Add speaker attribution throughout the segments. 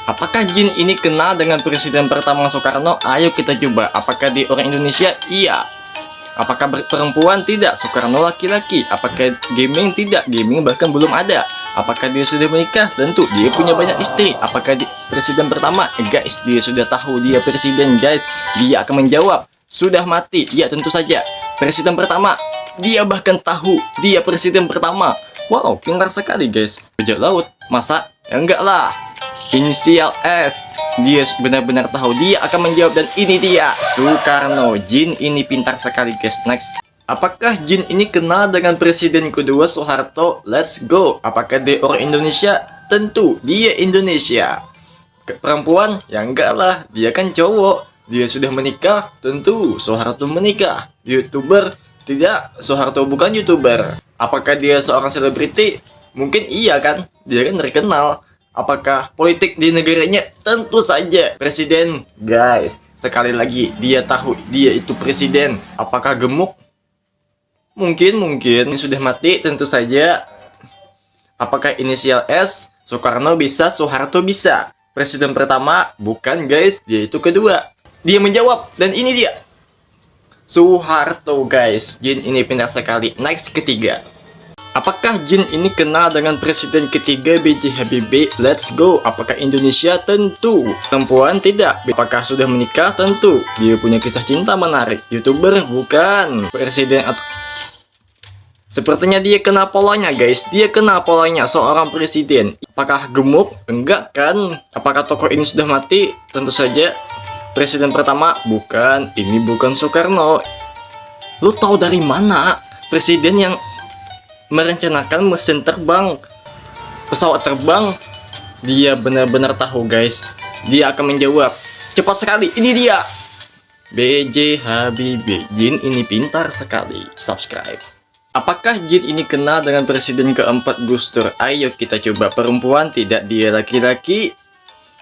Speaker 1: Apakah jin ini kenal dengan presiden pertama Soekarno? Ayo kita coba. Apakah dia orang Indonesia? Iya. Apakah perempuan? Tidak. Soekarno laki-laki. Apakah gaming? Tidak. Gaming bahkan belum ada. Apakah dia sudah menikah? Tentu. Dia punya banyak istri. Apakah dia presiden pertama? Guys, dia sudah tahu dia presiden, guys. Dia akan menjawab. Sudah mati? Ya, tentu saja. Presiden pertama. Dia bahkan tahu dia presiden pertama. Wow, pintar sekali, guys. Bajak laut. Masa? Ya enggak lah. Inisial S. Dia benar-benar tahu dia akan menjawab, dan ini dia Soekarno. Jin ini pintar sekali, guys. Next. Apakah jin ini kenal dengan presiden kedua Soeharto? Let's go. Apakah dia orang Indonesia? Tentu dia Indonesia. Perempuan? Ya enggak lah, dia kan cowok. Dia sudah menikah? Tentu Soeharto menikah. YouTuber? Tidak, Soeharto bukan YouTuber. Apakah dia seorang selebriti? Mungkin iya kan, dia kan terkenal. Apakah politik di negaranya? Tentu saja presiden. Guys, sekali lagi, dia tahu dia itu presiden. Apakah gemuk? Mungkin sudah mati, tentu saja. Apakah inisial S? Soekarno bisa, Soeharto bisa. Presiden pertama? Bukan, guys, dia itu kedua. Dia menjawab, dan ini dia Soeharto, guys. Jin ini pintar sekali. Next, ketiga. Apakah jin ini kenal dengan presiden ketiga B.J. Habibie? Let's go. Apakah Indonesia? Tentu. Perempuan? Tidak. Apakah sudah menikah? Tentu. Dia punya kisah cinta menarik. YouTuber? Bukan. Presiden atau... Sepertinya dia kena polanya, guys. Dia kena polanya seorang presiden. Apakah gemuk? Enggak kan. Apakah tokoh ini sudah mati? Tentu saja. Presiden pertama? Bukan. Ini bukan Soekarno. Lu tahu dari mana? Presiden yang merencanakan mesin terbang, pesawat terbang. Dia benar-benar tahu, guys. Dia akan menjawab. Cepat sekali, ini dia B.J. Habibie. Jin ini pintar sekali. Subscribe. Apakah jin ini kenal dengan presiden keempat Gus Dur? Ayo kita coba. Perempuan? Tidak. Dia laki-laki.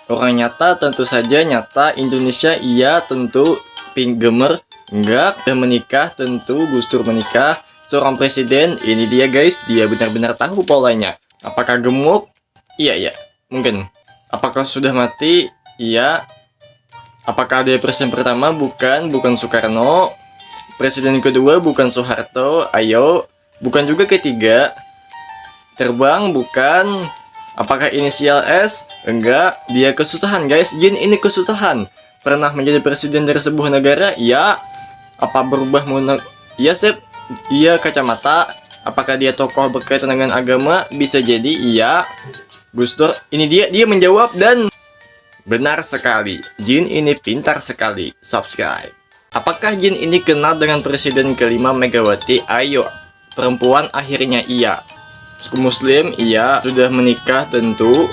Speaker 1: Orang nyata? Tentu saja nyata. Indonesia? Iya, tentu. Pinggemer? Enggak. Dia menikah? Tentu Gus Dur menikah. Seorang presiden, ini dia, guys. Dia benar-benar tahu polanya. Apakah gemuk? Iya, mungkin. Apakah sudah mati? Iya. Apakah dia presiden pertama? Bukan Soekarno. Presiden kedua? Bukan Soeharto. Ayo. Bukan juga ketiga. Terbang? Bukan. Apakah inisial S? Enggak. Dia kesusahan, guys. Jin ini kesusahan. Pernah menjadi presiden dari sebuah negara? Ya. Apa berubah Ya, sip. Iya, kacamata. Apakah dia tokoh berkaitan dengan agama? Bisa jadi iya. Gus Dur, ini dia menjawab, dan benar sekali. Jin ini pintar sekali. Subscribe. Apakah jin ini kenal dengan presiden kelima Megawati? Ayo. Perempuan? Akhirnya iya. Suku Muslim? Iya. Sudah menikah? Tentu.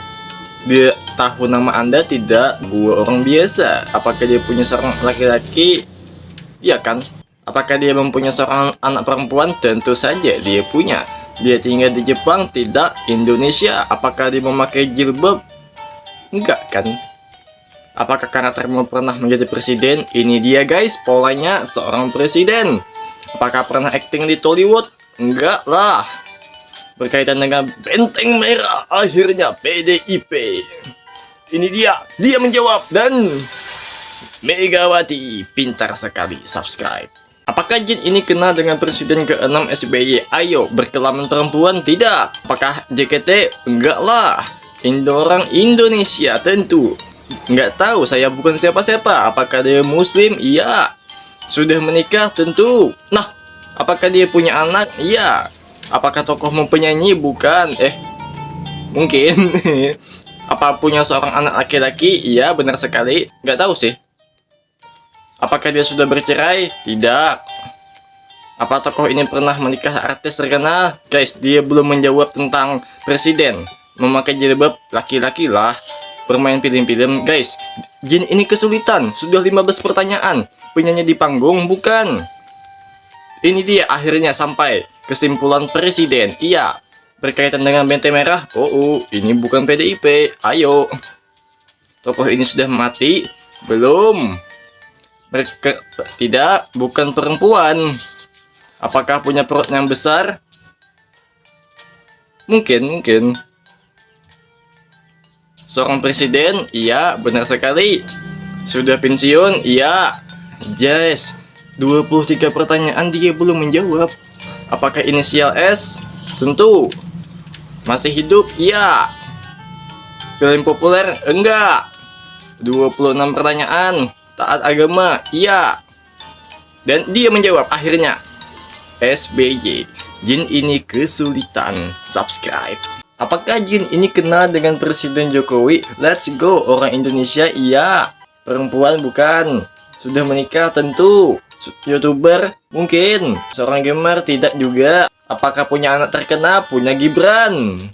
Speaker 1: Dia tahu nama Anda? Tidak. Gua orang biasa. Apakah dia punya seorang laki-laki? Iya kan? Apakah dia mempunyai seorang anak perempuan? Tentu saja dia punya. Dia tinggal di Jepang? Tidak. Indonesia? Apakah dia memakai jilbab? Enggak kan? Apakah karaktermu pernah menjadi presiden? Ini dia, guys, polanya seorang presiden. Apakah pernah akting di Tollywood? Enggak lah. Berkaitan dengan benteng merah? Akhirnya PDIP. Ini dia menjawab, dan Megawati. Pintar sekali. Subscribe. Apakah jin ini kenal dengan presiden ke-6 SBY? Ayo. Berkelamin perempuan? Tidak. Apakah JKT? Enggak lah. Orang Indonesia? Tentu. Enggak tahu, saya bukan siapa-siapa. Apakah dia Muslim? Iya. Sudah menikah? Tentu. Nah, apakah dia punya anak? Iya. Apakah tokoh penyanyi? Bukan. Mungkin. Apa punya seorang anak laki-laki? Iya, benar sekali. Enggak tahu sih. Apakah dia sudah bercerai? Tidak. Apa tokoh ini pernah menikah artis terkenal? Guys, dia belum menjawab tentang presiden. Memakai jilbab? Laki-laki lah. Bermain film-film? Guys, jin ini kesulitan. Sudah 15 pertanyaan. Penyanyi di panggung? Bukan. Ini dia akhirnya sampai kesimpulan presiden. Iya. Berkaitan dengan benteng merah? Oh, ini bukan PDIP. Ayo. Tokoh ini sudah mati? Belum. Tidak, bukan perempuan. Apakah punya perut yang besar? Mungkin. Seorang presiden? Iya, benar sekali. Sudah pensiun? Iya. Yes. 23 pertanyaan dia belum menjawab. Apakah inisial S? Tentu. Masih hidup? Iya. Film populer? Enggak. 26 pertanyaan. Taat agama? Iya. Dan dia menjawab akhirnya. SBY. Jin ini kesulitan. Subscribe. Apakah Jin ini kenal dengan Presiden Jokowi? Let's go. Orang Indonesia? Iya. Perempuan? Bukan. Sudah menikah? Tentu. YouTuber? Mungkin. Seorang gamer? Tidak juga. Apakah punya anak terkenal? Punya Gibran.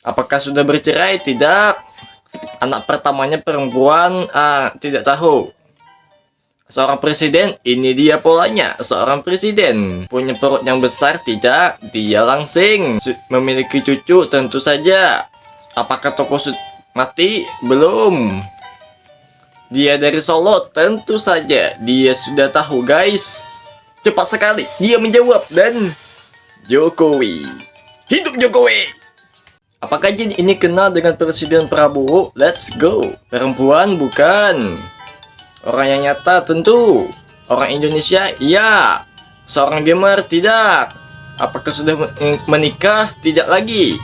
Speaker 1: Apakah sudah bercerai? Tidak. Anak pertamanya perempuan? Tidak tahu. Seorang presiden? Ini dia polanya. Seorang presiden punya perut yang besar? Tidak. Dia langsing. Memiliki cucu? Tentu saja. Apakah tokoh mati? Belum. Dia dari Solo? Tentu saja. Dia sudah tahu, guys. Cepat sekali dia menjawab. Dan Jokowi. Hidup Jokowi. Apakah Jin ini kenal dengan Presiden Prabowo? Let's go. Perempuan? Bukan. Orang yang nyata? Tentu. Orang Indonesia? Iya. Seorang gamer? Tidak. Apakah sudah menikah? Tidak lagi.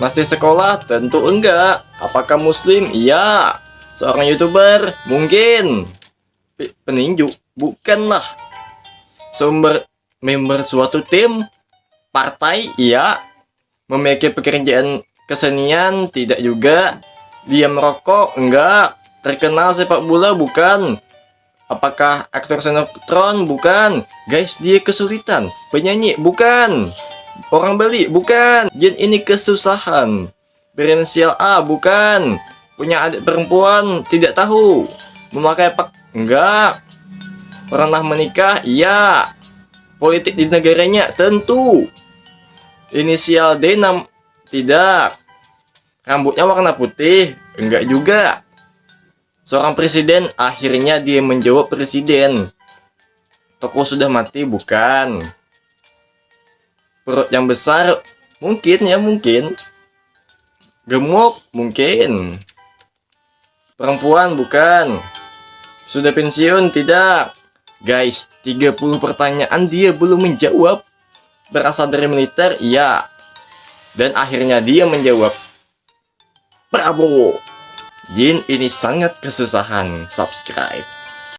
Speaker 1: Masih sekolah? Tentu enggak. Apakah muslim? Iya. Seorang YouTuber? Mungkin. Peninju? Bukanlah. Member suatu tim? Partai? Iya. Memiliki pekerjaan kesenian? Tidak juga. Dia merokok? Enggak. Terkenal sepak bola? Bukan. Apakah aktor sinetron? Bukan. Guys, dia kesulitan. Penyanyi? Bukan. Orang Bali? Bukan. Jin ini kesusahan. Berinisial A? Bukan. Punya adik perempuan? Tidak tahu. Memakai enggak. Pernah menikah? Iya. Politik di negaranya? Tentu. Inisial D? Tidak. Rambutnya warna putih? Enggak juga. Seorang presiden? Akhirnya dia menjawab presiden. Tokoh sudah mati? Bukan. Perut yang besar? Mungkin ya, mungkin. Gemuk? Mungkin. Perempuan? Bukan. Sudah pensiun? Tidak. Guys, 30 pertanyaan dia belum menjawab. Berasal dari militer? Iya. Dan akhirnya dia menjawab Prabowo. Jin ini sangat kesusahan. Subscribe.